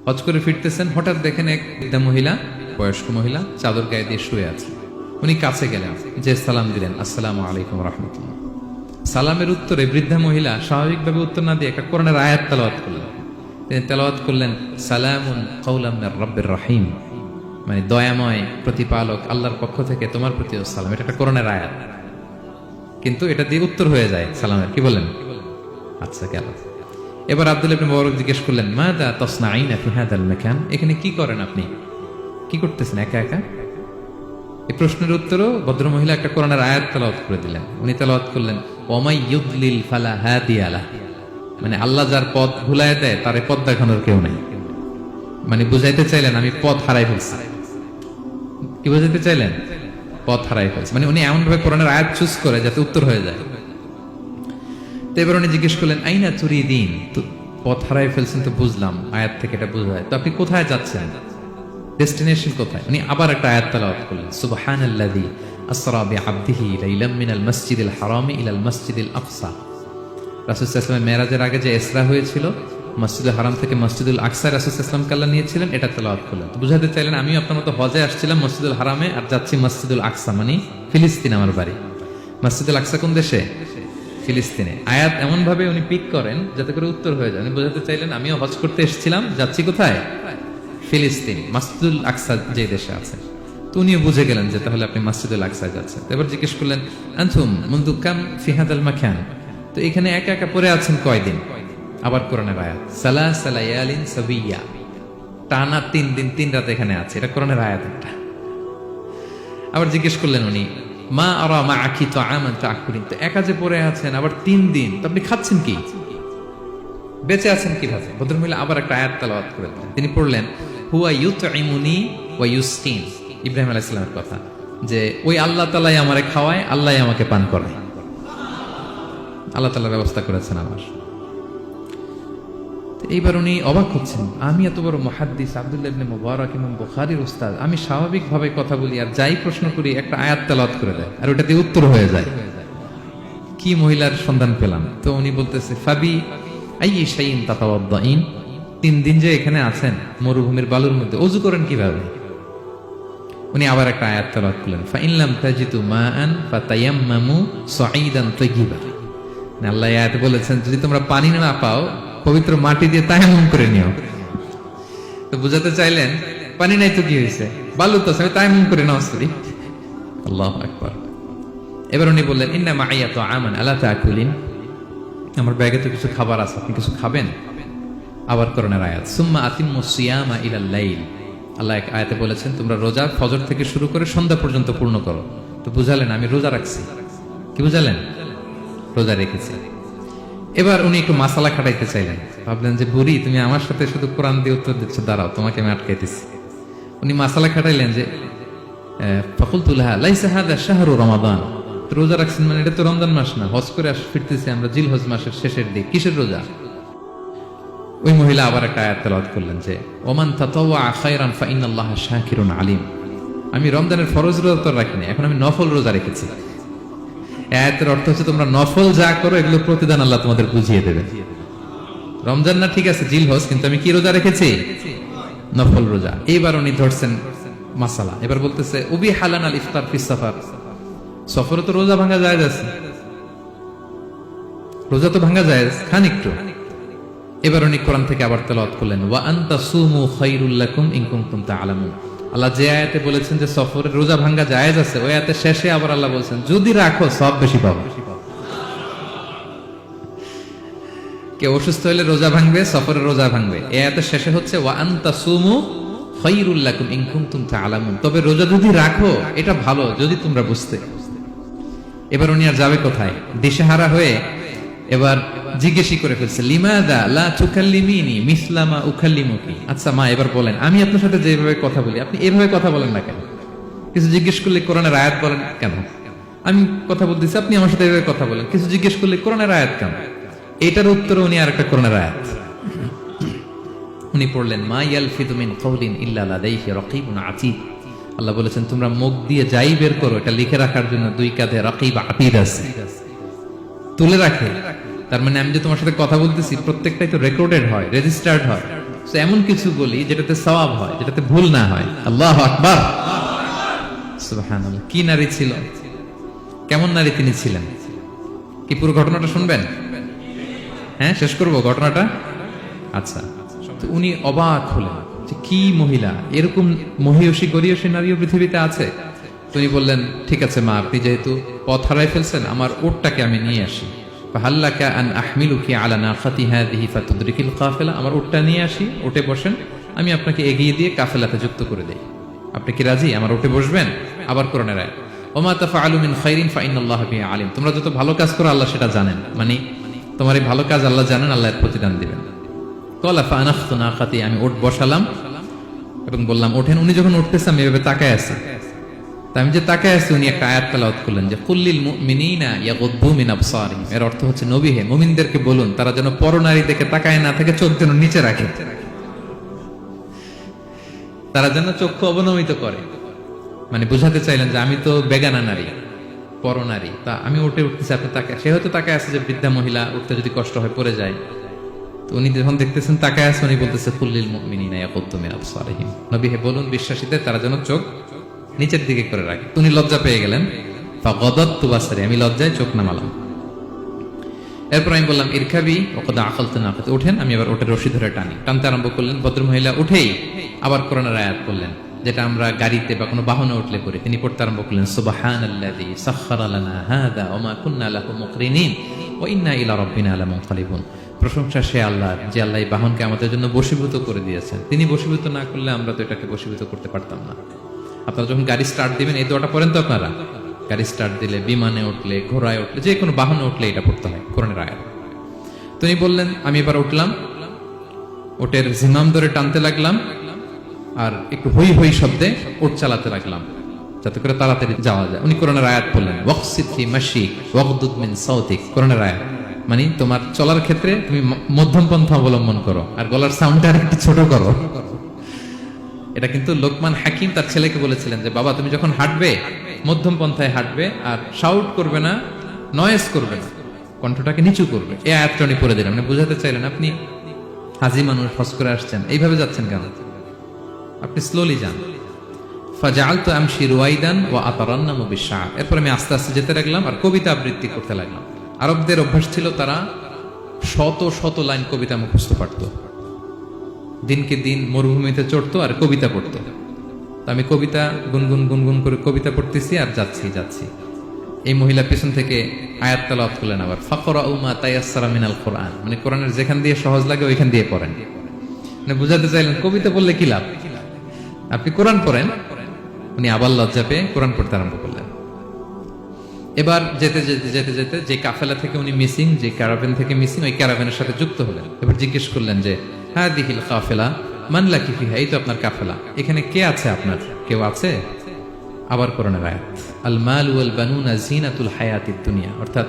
হজ করে ফিরতেছেন, হঠাৎ দেখেন এক বৃদ্ধা মহিলা, বয়স্ক মহিলা চাদর গায়ে দিয়ে শুয়ে আছে। উনি কাছে গেলেন, যে সালাম দিলেন, আসসালামু আলাইকুম রাহমাতুল্লাহ। সালামের উত্তরে বৃদ্ধা মহিলা স্বাভাবিকভাবে উত্তর না দিয়ে একটা কোরআনের আয়াত তেলাওয়াত করলেন। তিনি তেলাওয়াত করলেন, সালামুন কাওলাম মির রাব্বির রহিম, মানে দয়াময় প্রতিপালক আল্লাহর পক্ষ থেকে তোমার প্রতিও সালাম। এটা একটা কোরআনের আয়াত, কিন্তু এটা দিয়ে উত্তর হয়ে যায় সালামের। কি বলেন? আচ্ছা, গেল। এবার আব্দুল্লাহ ইবনে মুবারক জিজ্ঞেস করলেন, মাযা তাসনাঈনা ফি হাযাল মাকান, এখানে কি করেন আপনি, কি করতেছেন একা একা? এই প্রশ্নের উত্তরও ভদ্রমহিলা একটা কোরআনের আয়াত তেলাওয়াত করে দিলেন। উনি তেলাওয়াত করলেন, ওয়ামাই ইউদলিল ফালা হাদিয়া লাহ, মানে আল্লাহ যার পথ ভুলায় দেয় তার পথ দেখানোর কেউ নাই। মানে বুঝাইতে চাইলেন আমি পথ হারাই ফেলছি। কি বুঝাইতে চাইলেন? পথ হারাই ফেলছি, মানে উনি এমন ভাবে কোরআনের আয়াত চুজ করে যাতে উত্তর হয়ে যায়। তো এবার উনি জিজ্ঞেস করলেন, আইনা তুরিদিন, তো পথ হারাই ফেলছেন তো বুঝলাম, আয়াত থেকে এটা বোঝায়, তো আপনি কোথায় যাচ্ছেন, ডেস্টিনেশন কোথায়? উনি আবার একটা আয়াত তেলাওয়াত করলেন, সুবহানাল্লাযী আসরা বিআবদিহি লাইলাম মিনাল মাসজিদিল হারামি ইলাল মাসজিদিল আকসা। রাসূল সাল্লাল্লাহু আলাইহি ওয়াসাল্লাম মেরাজের আগে যে ইসরা হয়েছিল, মসজিদুল হারাম থেকে মসজিদুল আকসা রাসূল সাল্লাল্লাহু আলাইহি ওয়াসাল্লামকে আল্লাহ নিয়েছিলেন, এটা তেলাওয়াত করলেন। তো বুঝাতে চাইলেন আমিও আপনার মতো হজে আসছিলাম মসজিদুল হারামে, আর যাচ্ছি মসজিদুল আকসা, মানে ফিলিস্তিন আমার বাড়ি। মসজিদুল আকসা কোন দেশে? ফিলিস্তিনে। আয়াত এমন ভাবে উনি পিক করেন যাতে করে উত্তর হয়ে যায়। উনি বোঝাতে চাইলেন আমিও হজ করতে এসেছিলাম, যাচ্ছি কোথায়? ফিলিস্তিন, মসজিদুল আকসা যে দেশে আছে। তো উনিও বুঝে গেলেন যে তাহলে আপনি মসজিদুল আকসায় যাচ্ছেন। এবার জিজ্ঞেস করলেন, আনতুম মুনযু কাম ফি হাযাল মাকান, তো এখানে একা একা পড়ে আছেন কয়দিন? আবার কোরআনের আয়াত, সালাসা লায়ালিন সাবিয়া, টানা 3 দিন 3 রাত এখানে আছে, এটা কোরআনের আয়াত একটা। আবার জিজ্ঞেস করলেন উনি, মা আরা মাআকি তাআমান তাআকুলিন, তো একা যে পড়ে আছেন আবার 3 দিন, তো আপনি খাচ্ছেন কি, বেঁচে আছেন কিভাবে? ভদ্রমহিলা আবার একটা আয়াত তেলাওয়াত করে দিলেন। তিনি পড়লেন, হুয়া ইউতঈমুনি ওয়া ইউসকিন, ইব্রাহিম আলাইহিস সালামের কথা, যে ওই আল্লাহ তাআলাই আমারে খাওয়ায়, আল্লাহই আমাকে পান করায়, আল্লাহ তাআলা ব্যবস্থা করেছেন আমার। এইবার উনি অবাক হচ্ছেন, আমি এত বড় মুহাদ্দিস আব্দুল্লাহ ইবনে মুবারক ইমাম বুখারীর উস্তাদ, আমি স্বাভাবিকভাবে কথা বলি আর যাই প্রশ্ন করি একটা আয়াত তেলাওয়াত করে দেয় আর ওটা দিয়ে উত্তর হয়ে যায়। কি মহিলার সন্ধান পেলাম? তো উনি বলতেছে, ফাবি আইয়ি শাইইন তাতাওয়াদ্দাইন, 3 দিন যে এখানে আছেন মরুভূমির বালুর মধ্যে, ওযু করেন কিভাবে? উনি আবার একটা আয়াত তেলাওয়াত করলেন, ফা ইন লাম তাজিদু মাআন ফাতায়াম্মামু সাঈদান তাইয়্যিবা, আল্লাহ আয়াতে বলেছেন যদি তোমরা পানি না পাও পবিত্র মাটি দিয়ে তায়াম্মুম করে নিও। তো বুঝাতে চাইলেন পানি নাই তো কি হয়েছে, বালু তো আছে, তায়াম্মুম করে নাও। আল্লাহু আকবার। এবার উনি বললেন, ইন্না মাইয়া তাআমান আলা তাকুলিন, আমার ব্যাগে তো কিছু খাবার আছে, আপনি কিছু খাবেন? আবার কোরআনের আয়াত, সুম্মা আতিম্মুস সিয়ামা ইলাল লাইল, আল্লাহ এক আয়াতে বলেছেন তোমরা রোজা ফজর থেকে শুরু করে সন্ধ্যা পর্যন্ত পূর্ণ করো। তো বুঝালেন আমি রোজা রাখছি। কি বুঝালেন? রোজা রেখেছি। এবার উনি একটু মাসালা খাটাইতে চাইলেন, ভাবলেন যে বুড়ি তুমি আমার সাথে শুধু কোরআন দিয়ে উত্তর দিচ্ছ, দাঁড়াও তোমাকে আমি আটকাইতেছি। উনি মাসালা খাটাইলেন যে ফাকুলতু লাহা লাইসা হাযা শাহরু রমাদান, রোজা রাখছেন মানে এটা তো রমজান মাস না, হজ করে ফিরতেছি আমরা জিলহজ মাসের শেষের দিক, কিসের রোজা? ওই মহিলা আবার একটা আয়াত তেলাওয়াত করলেন যে ওমান তাতাওয়া খায়রান ফা ইন্নাল্লাহা শাকিরুন আলিম, আমি রমজানের ফরজ রোজা তো রাখিনি, এখন আমি নফল রোজা রেখেছি। আয়াতের অর্থ হচ্ছে তোমরা নফল যা করো এগুলোর প্রতিদান আল্লাহ তোমাদের বুঝিয়ে দেবে। রমজান না ঠিক আছে জিলহজ, কিন্তু আমি কি রোজা রেখেছি? নফল রোজা। এইবার উনি ধরছেন মাসালা, এবার বলতেছে উবি হালান আল ইফতার ফিস সাফার, সফরে তো রোজা ভাঙা জায়েজ আছে, রোজা তো ভাঙা জায়েজ, খান একটু। এবার উনি কোরআন থেকে আবার তেলাওয়াত করলেন, ওয়া আনতা সুমু খায়রুল লাকুম ইন কুনতুম তা'লামুন, আল্লাহ যে আয়াতে বলেছেন যে সফরের রোজা ভাঙা জায়েজ আছে, ওই আয়াতের শেষে আবার আল্লাহ বলেছেন যদি রাখো সব বেশি পাবে। কেউ অসুস্থ হলে রোজা ভাঙবে, সফরের রোজা ভাঙবে, এই আয়াতের শেষে হচ্ছে ওয়া আনতা সুমু খায়রুল লাকুম ইন কুনতুম তা'লামুন, তবে রোজা যদি রাখো এটা ভালো যদি তোমরা বুঝতে। এবার উনি আর যাবে কোথায়? দিশেহারা হয়ে এবার জিজ্ঞেসই করে ফেলছে, লিমাদা লা তুকাল্লিমিনি মিসলা মা উকাল্লিমুকি, আচ্ছা মা এবার বলেন আমি আপনার সাথে যেভাবে কথা বলি আপনি এভাবে কথা বলেন না কেন? কিছু জিজ্ঞেস করলে কোরআনের আয়াত বলেন কেন? আমি কথা বলতেছি আপনি আমার সাথে এভাবে কথা বলেন, কিছু জিজ্ঞেস করলে কোরআনের আয়াত কেন? এটার উত্তরে উনি আরেকটা কোরআনের আয়াত উনি পড়লেন, মা ইয়ালফিযু মিন কাওলিন ইল্লা লাদাইহি রাকীবুন আতীদ, আল্লাহ বলেছেন তোমরা মুখ দিয়ে যাই বের করো এটা লিখে রাখার জন্য 2 কাঁধে রাকীব আতীদ আছে, তুলে রাখে। তার মানে আমি যে তোমার সাথে কথা বলতেছি প্রত্যেকটাই তো রেকর্ডেড হয়, রেজিস্টার্ড হয়। তো এমন কিছু বলি যেটাতে সওয়াব হয়, যেটাতে ভুল না হয়। আল্লাহু আকবার, সুবহানাল্লাহ। কি নারী ছিল, কেমন নারী তিনি ছিলেন? কি পুরো ঘটনাটা শুনবেন? হ্যাঁ, শেষ করব ঘটনাটা। আচ্ছা, তো উনি অবাক হলেন যে কি মহিলা, এরকম মহিয়সী গরিয়সী নারীও পৃথিবীতে আছে। তিনি বললেন, ঠিক আছে মা, আপনি যেহেতু পথ হারাই ফেলছেন, আমার উটটাকে আমি নিয়ে আসি। ফাহাল্লাকা আন আহমিলুকি আলা নাকাতি হাযিহি ফাতুদরিকিল কাফিলা, আমার উটটা নিয়ে আসি, উটে বসেন, আমি আপনাকে এগিয়ে দিয়ে কাফেলাতে যুক্ত করে দেই। আপনি কি রাজি আমার উটে বসবেন? আবার কোরআনের আয়াত, ওমা তাফআলু মিন খাইরিন ফাইনাল্লাহা বিহি আলিম, তোমরা যত ভালো কাজ করো আল্লাহ সেটা জানেন, মানে তোমার এই ভালো কাজ আল্লাহ জানেন, আল্লাহ এর প্রতিদান দিবেন। ক্বালা ফাআনাখতু নাকাতি, আমি উট বসালাম এবং বললাম ওঠেন। উনি যখন উঠতেছে আমি এভাবে তাকায় আছি, তা আমি যে তাকায় আছি উনি একটা আয়াত তেলাওয়াত করলেন যে কুল্লিল মুমিনিনা ইয়াগুদ্দু মিন আবসারিহিম, এর অর্থ হচ্ছে নবী হে, মুমিনদেরকে বলুন তারা যেন পরনারী দেখে তাকায় না থাকে, চোখ যেন নিচে রাখে, তারা যেন চক্ষু অবনমিত করে। মানে বুঝাতে চাইলেন যে আমি তো বেগানা নারী, পরনারী, তা আমি উঠে উঠতেছি, আপনি তাকায়, সে হয়তো তাকায় আছে যে বৃদ্ধা মহিলা উঠতে যদি কষ্ট হয় পড়ে যায়। তো উনি যখন দেখতেছেন তাকায় আছে, উনি বলতেছে কুল্লিল মুমিনিনা ইয়াগুদ্দু মিন আবসারিহিম, নবী হে বলুন বিশ্বাসীদের তারা যেন চোখ নিচের দিকে করে রাখে। উনি লজ্জা পেয়ে গেলেন, ফাগাদাততু বাসারি, আমি লজ্জায় চোখ নামালাম। এরপর আমি বললাম ইরকাবি ওয়াকাদ আকালতু নাকাত, ওঠেন, আমি আবার ওটের রশি ধরে টানি, টানতে আরম্ভ করলেন। ভদ্র মহিলা উঠেই আবার কোরআনের আয়াত করলেন, যেটা আমরা গাড়িতে বা কোনো বাহনে উঠলে পড়ি। তিনি পড়তে আরম্ভ করলেন সুবহানাল্লাযী সাখখারা লানা হাযা ওয়া মা কুন্না লাহু মুকরিনিন ওয়া ইন্না ইলা রাব্বিনা লামুনকালিবুন। প্রশংসা সে আল্লাহর, যে আল্লাহ এই বাহনকে আমাদের জন্য বশীভূত করে দিয়েছেন। তিনি বশীভূত না করলে আমরা তো এটাকে বশীভূত করতে পারতাম না। আপনারা যখন গাড়ি স্টার্ট দিবেন এই দোয়াটা পড়েন তো আপনারা? গাড়ি স্টার্ট দিলে, বিমানে উঠলে, ঘোড়ায় উঠলে, যে কোনো বাহনে উঠলে এটা পড়তে হয়, কোরআনের আয়াত। তিনি বললেন, আমি এবার উঠলাম, ওটের জিমাম ধরে টানতে লাগলাম আর একটু হই হই শব্দে উট চালাতে লাগলাম যাতে করে তাড়াতাড়ি যাওয়া যায়। উনি কোরআনের আয়াত বললেন ওয়াকসিদ ফি মাশিক ওয়াগদুদ মিন সাউতিক, কোরআনের আয়াত, মানে তোমার চলার ক্ষেত্রে তুমি মধ্যম পন্থা অবলম্বন করো আর গলার সাউন্ডটা একটু ছোট করো। এটা কিন্তু লোকমান হাকিম তার ছেলেকে বলেছিলেন যে বাবা তুমি যখন হাঁটবে মধ্যম পন্থায় হাঁটবে আর শাউট করবে না, নয়েজ করবে না, কণ্ঠটাকে নিচু করবে। এই আয়াতটা উনি পড়ে দিলেন, মানে বুঝাতে চাইলেন আপনি হাজি মানুষ, হজ করে আসছেন, এইভাবে যাচ্ছেন কেন, আপনি স্লোলি যান। ফাজাআলতু আমশি রুয়াইদান ওয়া আতারান্নামু বিশআর, এরপর আমি আস্তে আস্তে যেতে লাগলাম আর কবিতা আবৃত্তি করতে লাগলাম। আরবদের অভ্যাস ছিল তারা শত শত লাইন কবিতা মুখস্থ পারত, দিনকে দিন মরুভূমিতে চড়তো আর কবিতা পড়তো। আমি কবিতা গুনগুন গুনগুন করে কবিতা পড়তেছি আর যাচ্ছি। এই মহিলা পেছন থেকে আয়াত তেলাওয়াত করলেন আবার, ফাকরাউ মা তায়াসসারা মিনাল কোরআন, মানে কোরআনের যেখান দিয়ে সহজ লাগে ওইখান দিয়ে পড়েন। মানে বুঝাতে চাইলেন কবিতা বললে কি লাভ, আপনি কোরআন পড়েন। উনি আবার লজ্জা পেয়ে কোরআন পড়তে আরম্ভ করলেন। এবার যেতে যেতে যেতে যেতে যে কাফেলা থেকে উনি মিসিং, যে ক্যারাভেন থেকে মিসিং, ওই ক্যারাভেনের সাথে যুক্ত হলেন। এবার জিজ্ঞেস করলেন যে হাদিহিল কাফেলা মান লাকি ফিহা, এই তো আপনার কাফেলা, এখানে কে আছে আপনার, কেউ আছে? আবার কোরআনের আয়াত, আল মাল ওয়াল বানুনা জিনাতুল হায়াতিদ দুনিয়া, অর্থাৎ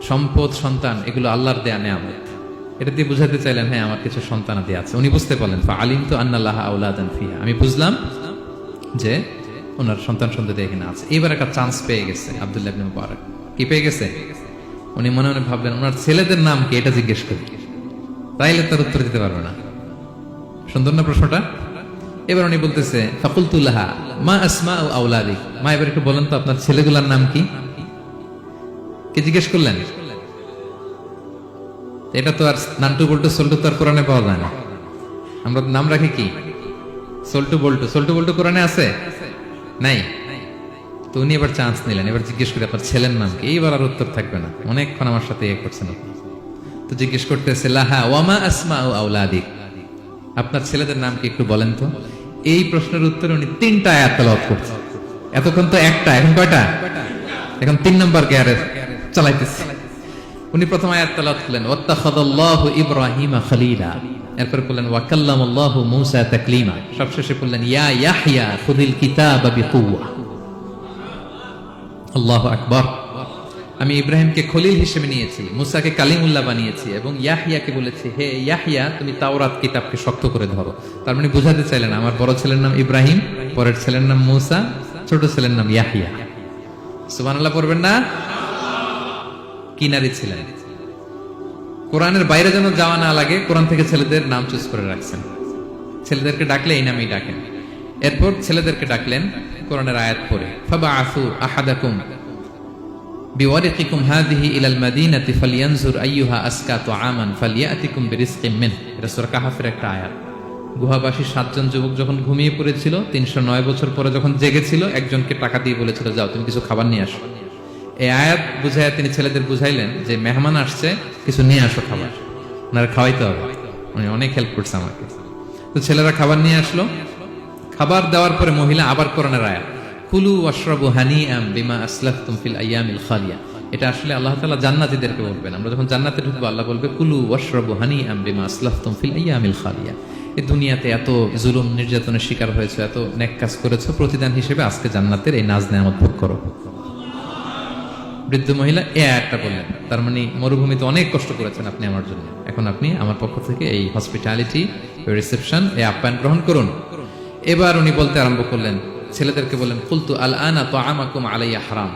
সম্পদ সন্তান এগুলো আল্লাহর দেয়া নেয়ামত। এটা দিয়ে বুঝাতে চাইলেন হ্যাঁ আমার কিছু সন্তানাদি আছে। উনি বুঝতে পারলেন ফা আলিমতু আন্না লাহা আওলাদান ফিহা, আমি বুঝলাম যে ওনার সন্তান সন্ততি এখানে আছে। এবার একটা চান্স পেয়ে গেছে আব্দুল্লাহ ইবনে মুবারক। কি পেয়ে গেছে? উনি মনে মনে ভাবলেন ওনার ছেলেদের নাম কি, এটা জিজ্ঞেস করি, তাইলে তার উত্তর দিতে পারবে না। সুন্দর না প্রশ্নটা? এবার উনি বলতেছে ফাকুলতু লাহা মা আসমাউ আওলাদিক, মা এবার একটু বলেন তো আপনার ছেলেগুলোর নাম কি? কে জিজ্ঞেস করলেন? এটা তো আর নান্টু বল্টু সল্টু তো আর কোরআনে পাওয়া যায় না। আমরা নাম রাখি কি সল্টু বল্টু, সল্টু বল্টু কোরআনে আছে নাই? তো উনি এবার চান্স নিলেন, এবার জিজ্ঞেস করে আপনার ছেলের নাম কি। এইবার আর উত্তর থাকবে না, অনেকক্ষণ আমার সাথে ইয়ে করছেন। তো জিজ্ঞেস করতেছে লাহা ওয়ামা আসমাউ আওলাদিক, আপনার ছেলেদের নাম কি একটু বলেন তো। এই প্রশ্নের উত্তরে উনি 3টা আয়াত তেলাওয়াত করছে। এতক্ষণ তো একটা, এখন কয়টা? এখন 3 নম্বর গিয়ারে চালাইতেছে। উনি প্রথম আয়াত তেলাওয়াত করলেন ওয়াত্তাখাযাল্লাহু ইব্রাহিমা খলিলা, এরপর বললেন ওয়া কাল্লামাল্লাহু মূসা তাকলিমা, সবশেষে বললেন ইয়া ইয়াহইয়া খুযিল কিতাবা বিকুওয়া। আল্লাহু আকবার। আমি ইব্রাহিমকে খলিল হিসেবে নিয়েছি, মুসাকে কালিমুল্লাহ বানিয়েছি এবং ইয়াহইয়াকে বলেছি হে ইয়াহইয়া তুমি তাওরাত কিতাবকে শক্ত করে ধরো। তার মানে বুঝাতে চাইলেন আমার বড় ছেলের নাম ইব্রাহিম, পরের ছেলের নাম মুসা, ছোট ছেলের নাম ইয়াহইয়া। সুবহানাল্লাহ পড়বেন না? কি নারী ছিলেন! কোরআনের বাইরে যেন যাওয়া না লাগে, কোরআন থেকে ছেলেদের নাম চুজ করে রাখছেন। ছেলেদেরকে ডাকলে এই নামেই ডাকেন। এরপর ছেলেদেরকে ডাকলেন কোরআনের আয়াত পড়ে, ফাবাআসু আহাদাকুম বিওয়ারিকিকুম হাযিহি ইলাল মাদিনাতি ফালইয়ানজুর আইয়ুহা আসকা তুআমান ফালইয়াতিকুম বিরিজকিম মিন। এটা সূরা কাহফের একটা আয়াত। গুহাবাসী 7 জন যুবক যখন ঘুমিয়ে পড়েছিল, 309 বছর পরে যখন জেগেছিল, একজনকে টাকা দিয়ে বলেছিল যাও তুমি কিছু খাবার নিয়ে আসো। এই আয়াত বুঝাইয়া তিনি ছেলেদের বুঝাইলেন যে মেহমান আসছে, কিছু নিয়ে আসো খাবার, ওনারা খাওয়াইতে হবে। উনি অনেক হেল্প করছে আমাকে। তো ছেলেরা খাবার নিয়ে আসলো। খাবার দেওয়ার পরে মহিলা আবার কোরআনের আয়াত, কুলু ওয়াশরাবু হানিআম বিমা আসলাফতুম ফিল আইয়ামিল খালিয়া। এটা আসলে আল্লাহ তাআলা জান্নাতীদেরকে বলবেন। আমরা যখন জান্নাতে ঢুকবো আল্লাহ বলবে কুলু ওয়াশরাবু হানিআম বিমা আসলাফতুম ফিল আইয়ামিল খালিয়া। এই দুনিয়াতে এত জুলুম নির্যাতনের শিকার হয়েছে, এত নেক কাজ করেছো, প্রতিদান হিসেবে আজকে জান্নাতের এই নাজ নেয়ামত ভোগ করো। বৃদ্ধ মহিলা এই আয়াতটা বললেন, তার মানে মরুভূমিতে অনেক কষ্ট করেছেন আপনি আমার জন্য, এখন আপনি আমার পক্ষ থেকে এই হসপিটালিটি, রিসেপশন, এই আপ্যায়ন গ্রহণ করুন। এবার উনি বলতে আরম্ভ করলেন, ছেলেদেরকে বললেন, কুলতু আল আনা তুআমাকুম আলাইয়া হারাম।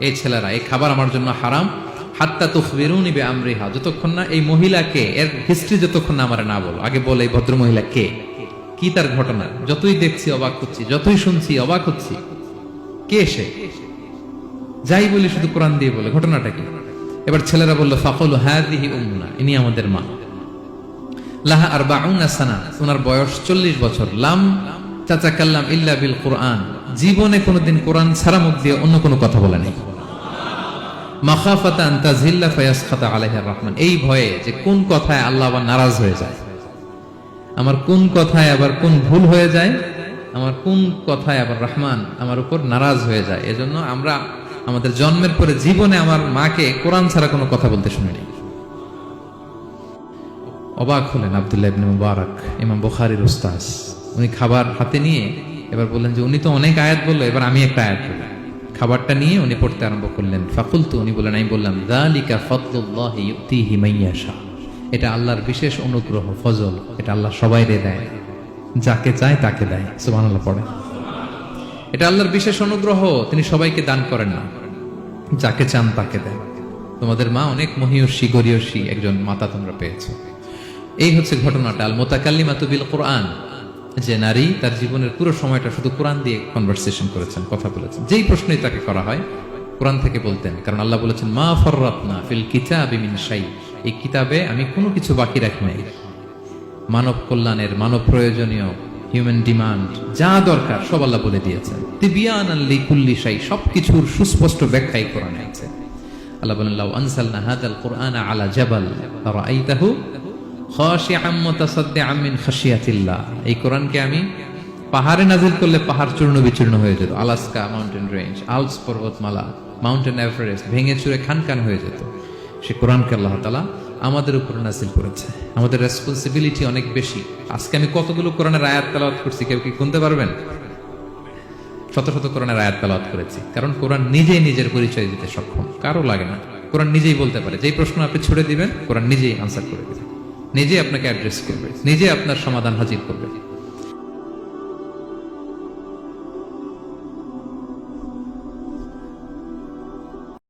এই ছেলেরা, এই খাবার আমার জন্য হারাম, হাত্তা তুখবিরুনি বিআমরিহা, যতক্ষণ না এই মহিলাকে, এর হিস্ট্রি যতক্ষণ না আমার না বলো। আগে বলে এই ভদ্র মহিলা কে, কি তার ঘটনা, যতই দেখছি অবাক হচ্ছি, যতই শুনছি অবাক হচ্ছি, কে সে? যাই বলি শুধু কোরআন দিয়ে বলে, ঘটনাটা কি? এবার ছেলেরা বলল, ফাকুলু হাযিহি উম্মুনা, ইনি আমাদের মা। লাহা আরবাউনা সানা, ওনার বয়স 40 বছর। লাম তাতাকাল্লাম ইল্লা বিল কুরআন, জীবনে কোনোদিন কোরআন ছাড়া মুখ দিয়ে অন্য কোনো কথা বলে নাই। মাখাফাতা আন তাযিল্লা ফায়াসখাতা আলাইহির রহমান, এই ভয়ে যে কোন কথায় আল্লাহ আবার নারাজ হয়ে যায়, আমার কোন কথায় আবার কোন ভুল হয়ে যায়, আমার কোন কথায় আবার রহমান আমার উপর নারাজ হয়ে যায়। এজন্য আমরা আমাদের জন্মের পরে জীবনে আমার মাকে কোরআন ছাড়া কোনো কথা বলতে শুনিনি। অবাক হলেন আব্দুল্লাহ ইবনে মুবারক, ইমাম বুখারীর উস্তাদ। উনি খাবার হাতে নিয়ে এবার বললেন যে উনি তো অনেক আয়াত বললো, এবার আমি একটা আয়াত বলি। খাবারটা নিয়ে উনি পড়তে আরম্ভ করলেন। ফাকুলতু, উনি বললেন, আমি বললাম, যালিকা ফাদলুল্লাহি ইউতিহি মাইয়াশা, এটা আল্লাহর বিশেষ অনুগ্রহ, ফজল, এটা আল্লাহ সবাইরে দেয়, যাকে চায় তাকে দেয়। সুবহানাল্লাহ পড়ে। এটা আল্লাহর বিশেষ অনুগ্রহ, তিনি সবাইকে দান করেন না, যাকে চান তাকে দেন। তোমাদের মা অনেক মহিয়সী গরিয়সী একজন মাতা তোমরা পেয়েছো। এই হচ্ছে ঘটনাটা। আল মুতাকাল্লিমাতু বিল কোরআন, যে নারী তার জীবনের পুরো সময়টা শুধু কোরআন দিয়ে কনভারসেশন করেছেন, কথা বলেছেন। যেই প্রশ্নই তাকে করা হয় কোরআন থেকে বলতেন, কারণ আল্লাহ বলেছেন, মা ফাররাতনা ফিল কিতাবি মিন শাই, এই কিতাবে আমি কোনো কিছু বাকি রাখি নাই। মানব কল্যাণের, মানব প্রয়োজনীয়, হিউম্যান ডিমান্ড যা দরকার সব আল্লাহ বলে দিয়েছেন। তিবিয়ানান লিকুল্লি শাই, সবকিছুর সুস্পষ্ট ব্যাখ্যাই কোরআনে আছে। আল্লাহ বলেন, লাউ আনসালনা হাযাল কুরআনা আলা জাবাল রাআইতাহু খাশিআম মুতাসাদ্দিআম মিন খাশিয়াতিল্লাহ, এই কোরআনকে আমি পাহাড়ে নাজিল করলে পাহাড় চূর্ণ বিচূর্ণ হয়ে যেত। আলাস্কা মাউন্টেন রেঞ্জ, আল্পস পর্বতমালা, মাউন্টেন এভারেস্ট ভেঙে চুরে খানখান হয়ে যেত। সে কোরআনকে আল্লাহ তাআলা আমাদের উপর নাজিল করেছে। আমাদের রেসপন্সিবিলিটি অনেক বেশি। আজকে আমি কতগুলো কোরআনের আয়াত তেলাওয়াত করছি, কেউ কি গুনতে পারবেন? শত শত কোরআনের আয়াত তেলাওয়াত করেছি, কারণ কোরআন নিজেই নিজের পরিচয় দিতে সক্ষম, কারো লাগে না। কোরআন নিজেই বলতে পারে, যেই প্রশ্ন আপনি ছুড়ে দিবেন কোরআন নিজেই আনসার করে দেবে, নিজেই আপনাকে অ্যাড্রেস করবে, নিজে আপনার সমাধান হাজির করবে।